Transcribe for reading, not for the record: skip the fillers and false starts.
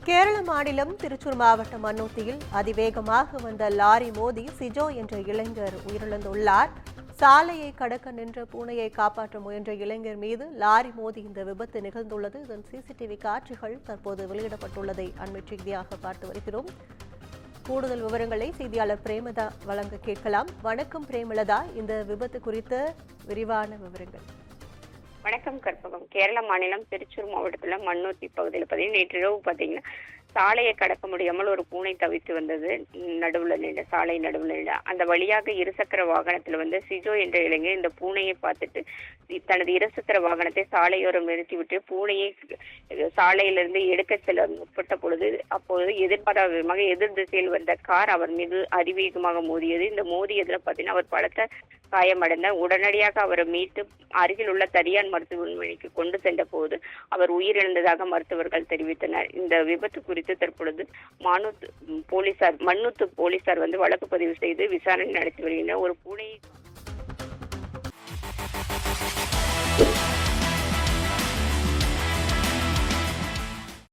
கேரள மாநிலம் திருச்சூர் மாவட்டம் மன்னூத்தியில் அதிவேகமாக வந்த லாரி மோதி சிஜோ என்ற இளைஞர் உயிரிழந்துள்ளார். சாலையை கடக்க நின்ற பூனையை காப்பாற்ற முயன்ற இளைஞர் மீது லாரி மோதி இந்த விபத்து நிகழ்ந்துள்ளது. இதன் சிசிடிவி காட்சிகள் தற்போது வெளியிடப்பட்டுள்ளதை அண்மை செய்தியாக பார்த்து வருகிறோம். கூடுதல் விவரங்களை செய்தியாளர் பிரேமலதா வழங்க கேட்கலாம். வணக்கம் பிரேமலதா, இந்த விபத்து குறித்த விரிவான விவரங்கள். வணக்கம் கற்பகம். கேரள மாநிலம் திருச்சூர் மாவட்டத்துல மன்னூத்தி பகுதியில் பார்த்தீங்கன்னா நேற்றிரவு பார்த்தீங்கன்னா சாலையை கடக்க முடியாமல் ஒரு பூனை தவித்து வந்தது. சாலை நடுவில் அந்த வழியாக இருசக்கர வாகனத்துல சிஜோ என்ற இளைஞர் இந்த பூனையை பார்த்துட்டு தனது இருசக்கர வாகனத்தை சாலையோரம் நிறுத்திவிட்டு பூனையை சாலையிலிருந்து எடுக்க செல்ல முற்பட்ட பொழுது அப்போது எதிர்பாராத விதமாக எதிர் திசையில் வந்த கார் அவர் மீது அதிவேகமாக மோதியது. இந்த மோதியதுல பார்த்தீங்கன்னா அவர் பலத்த காயமடைந்த உடனடியாக அவரை மீட்டு அருகில் உள்ள தனியார் மருத்துவமனைக்கு கொண்டு சென்ற போது அவர் உயிரிழந்ததாக மருத்துவர்கள் தெரிவித்தனர். இந்த விபத்து குறித்து தற்பொழுது மன்னூத்து போலீசார் வழக்கு பதிவு செய்து விசாரணை நடத்தி வருகின்றனர். ஒரு பூனையை